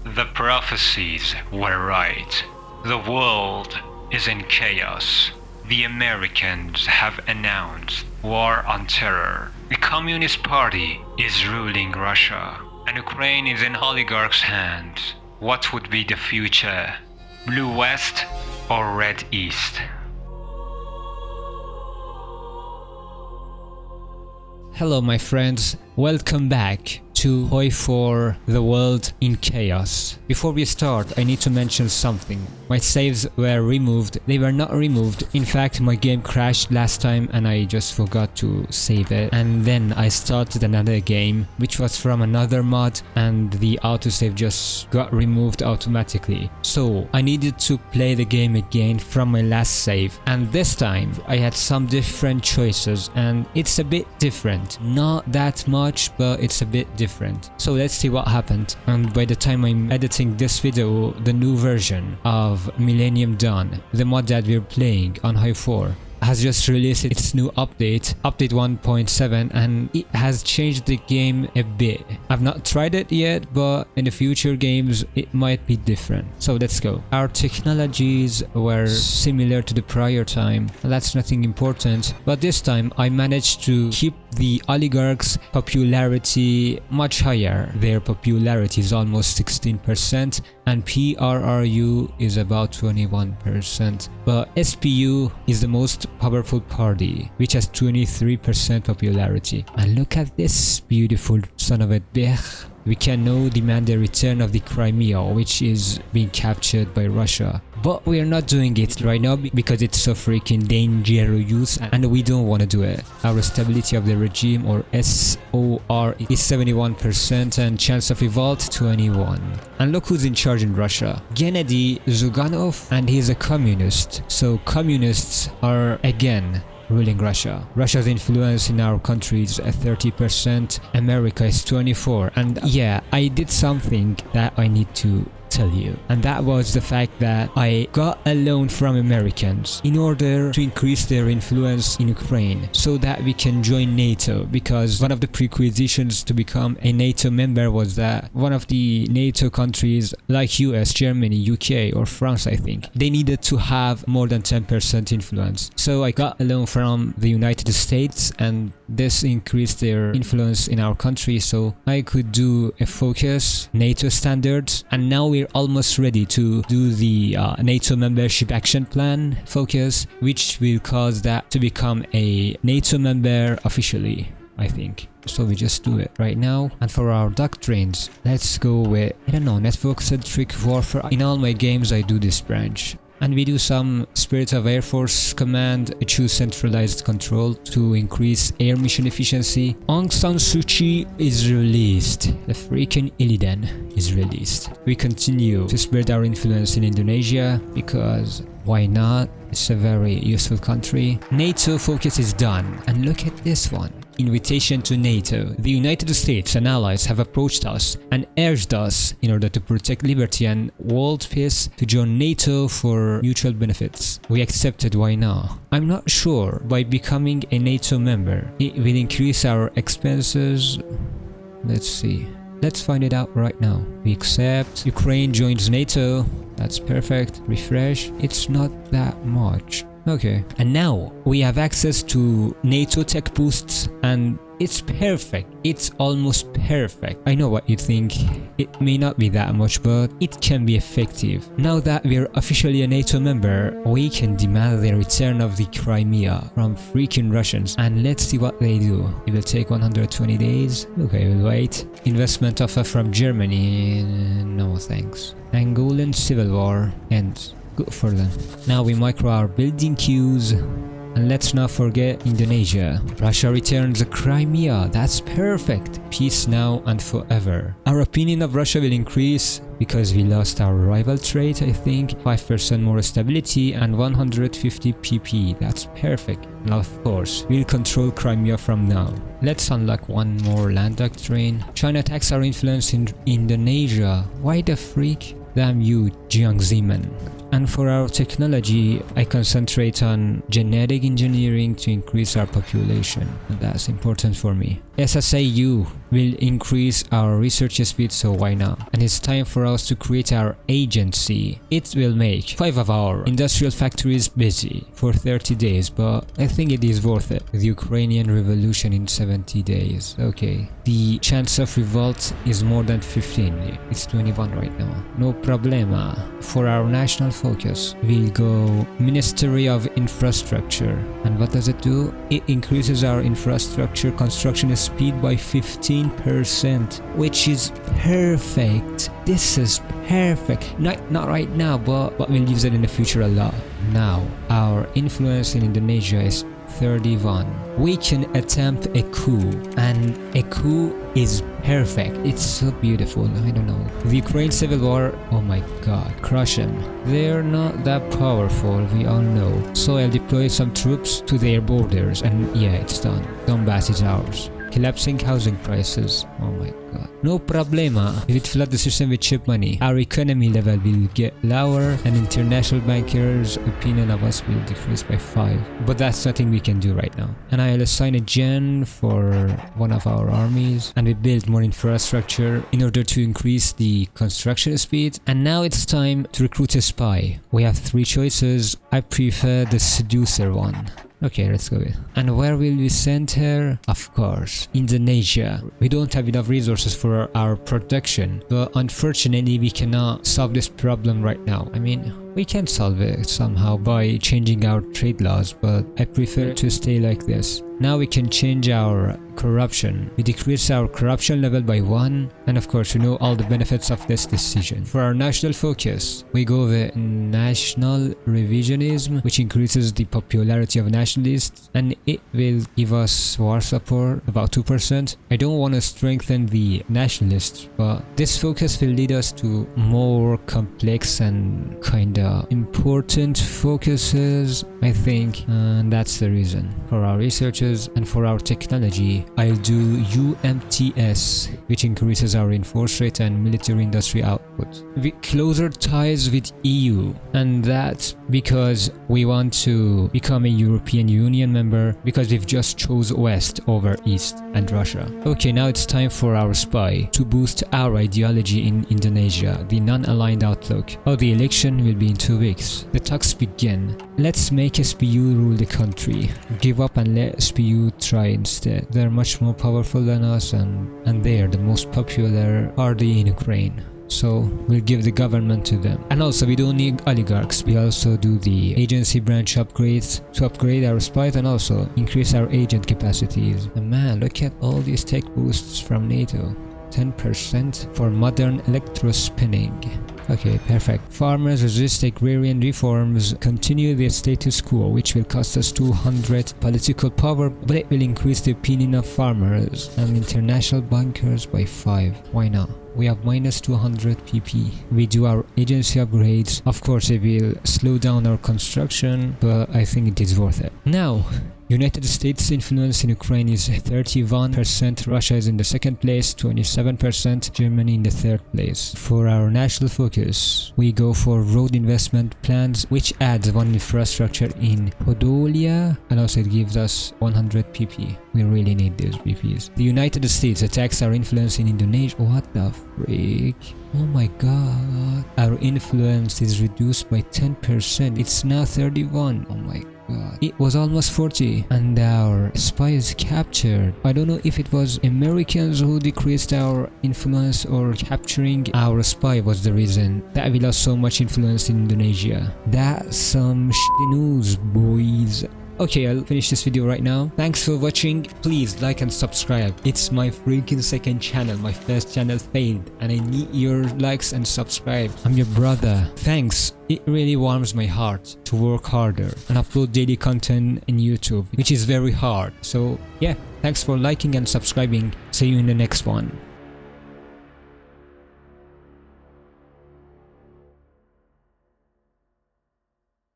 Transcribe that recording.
The prophecies were right. The world is in chaos. The Americans have announced war on terror. The Communist Party is ruling Russia, and Ukraine is in oligarchs' hands. What would be the future? Blue West or Red East? Hello my friends, welcome back to BEFORE the World in Chaos. Before we start, I need to mention something. My saves were removed. They were not removed. In fact, my game crashed last time and I just forgot to save it. And then I started another game which was from another mod and the autosave just got removed automatically. So I needed to play the game again from my last save. And this time I had some different choices and it's a bit different. Not that much, but it's a bit different. So let's see what happened. And by the time I'm editing this video, the new version of Millennium Dawn, the mod that we're playing on BEFORE, has just released its new update 1.7, and it has changed the game a bit. I've not tried it yet, but in the future games it might be different. So let's go. Our technologies were similar to the prior time, that's nothing important, but this time I managed to keep the oligarchs' popularity much higher. Their popularity is almost 16% and PRRU is about 21%, but SPU is the most powerful party, which has 23% popularity. And look at this beautiful son of a bitch. We can now demand the return of the Crimea, which is being captured by Russia. But we are not doing it right now because it's so freaking dangerous and we don't want to do it. Our stability of the regime, or SOR, is 71% and chance of revolt 21. And look who's in charge in Russia. Gennady Zyuganov, and he's a communist. So communists are again ruling Russia. Russia's influence in our country is at 30%, America is 24%, and yeah, I did something that I need to tell you, and that was the fact that I got a loan from Americans in order to increase their influence in Ukraine so that we can join NATO, because one of the prerequisitions to become a NATO member was that one of the NATO countries like US, Germany, UK or France, I think, they needed to have more than 10% influence. So I got a loan from the United States and this increased their influence in our country, so I could do a focus NATO standards, and now we're almost ready to do the NATO membership action plan focus, which will cause that to become a NATO member officially, I think. So we just do it right now. And for our doctrines, let's go with, I don't know, network-centric warfare. In all my games I do this branch. And we do some Spirit of Air Force command, choose centralized control to increase air mission efficiency. Aung San Suu Kyi is released. The freaking Illidan is released. We continue to spread our influence in Indonesia because why not? It's a very useful country. NATO focus is done. And look at this one. Invitation to NATO. The United States and allies have approached us and urged us, in order to protect liberty and world peace, to join NATO for mutual benefits. We accepted, why not? I'm not sure by becoming a NATO member it will increase our expenses. Let's see. Let's find it out right now. We accept. Ukraine joins NATO. That's perfect. Refresh. It's not that much. Okay, and now we have access to NATO tech boosts and it's perfect. It's almost perfect. I know what you think. It may not be that much, but it can be effective. Now that we're officially a NATO member, we can demand the return of the Crimea from freaking Russians, and let's see what they do. It will take 120 days. Okay, we'll wait. Investment offer from Germany. No thanks. Angolan civil war ends. Good for them. Now we micro our building queues. And let's not forget Indonesia. Russia returns the Crimea. That's perfect. Peace now and forever. Our opinion of Russia will increase because we lost our rival trait, I think. 5% more stability and 150 PP. That's perfect. Now, of course, we'll control Crimea from now. Let's unlock one more land doctrine. China attacks our influence in Indonesia. Why the freak? Damn you, Jiang Zeman. And for our technology, I concentrate on genetic engineering to increase our population. And that's important for me. SSAU, will increase our research speed, so why not? And it's time for us to create our agency. It will make 5 of our industrial factories busy for 30 days, but I think it is worth it. The Ukrainian revolution in 70 days. Okay. The chance of revolt is more than 15. It's 21 right now. No problema. For our national focus, we'll go Ministry of Infrastructure. And what does it do? It increases our infrastructure construction speed by 15%, which is perfect. This is perfect. Not right now, but we'll use it in the future a lot. Now, our influence in Indonesia is 31. We can attempt a coup, and a coup is perfect. It's so beautiful. I don't know. The Ukraine civil war, oh my god, crush them. They're not that powerful, we all know. So I'll deploy some troops to their borders, and yeah, it's done. Donbass is ours. Collapsing housing prices. Oh my god. No problema. If it flood the system with cheap money, our economy level will get lower and international bankers' opinion of us will decrease by 5. But that's nothing we can do right now. And I'll assign a gen for one of our armies, and we build more infrastructure in order to increase the construction speed. And now it's time to recruit a spy. We have 3 choices. I prefer the seducer one. Okay, let's go. And where will we send her? Of course, Indonesia. We don't have enough resources for our production, but unfortunately we cannot solve this problem right now. I mean, we can solve it somehow by changing our trade laws, but I prefer to stay like this. Now we can change our corruption. We decrease our corruption level by 1, and of course we know all the benefits of this decision. For our national focus, we go with national revisionism, which increases the popularity of nationalists, and it will give us war support, about 2%. I don't want to strengthen the nationalists, but this focus will lead us to more complex and kinda important focuses, I think, and that's the reason. For our researchers and for our technology, I'll do UMTS, which increases our enforce rate and military industry output. With closer ties with EU, and that's because we want to become a European Union member, because we've just chose West over East and Russia. Okay, now it's time for our spy to boost our ideology in Indonesia, the non-aligned outlook. Oh, the election will be in 2 weeks. The talks begin. Let's make SPU rule the country. Give up and let SPU try instead. They're much more powerful than us, and they're the most popular party in Ukraine. So we'll give the government to them. And also we don't need oligarchs. We also do the agency branch upgrades to upgrade our spies and also increase our agent capacities. And man, look at all these tech boosts from NATO. 10% for modern electrospinning. Okay, perfect. Farmers resist agrarian reforms, continue their status quo, which will cost us 200 political power, but it will increase the opinion of farmers and international bankers by 5. Why not? We have minus 200 PP. We do our agency upgrades. Of course, it will slow down our construction, but I think it is worth it. Now, United States influence in Ukraine is 31%, Russia is in the 2nd place, 27%, Germany in the 3rd place. For our national focus, we go for road investment plans, which adds 1 infrastructure in Podolia, and also it gives us 100 PP. We really need those PPs. The United States attacks our influence in Indonesia. What the freak? Oh my god. Our influence is reduced by 10%. It's now 31. Oh my god. It was almost 40 and our spy is captured. I don't know if it was Americans who decreased our influence or capturing our spy was the reason that we lost so much influence in Indonesia. That's some shitty news, boys. Okay, I'll finish this video right now. Thanks for watching. Please like and subscribe. It's my freaking 2nd channel. My 1st channel failed and I need your likes and subscribe. I'm your brother. Thanks. It really warms my heart to work harder and upload daily content in YouTube, which is very hard. So yeah, thanks for liking and subscribing. See you in the next one.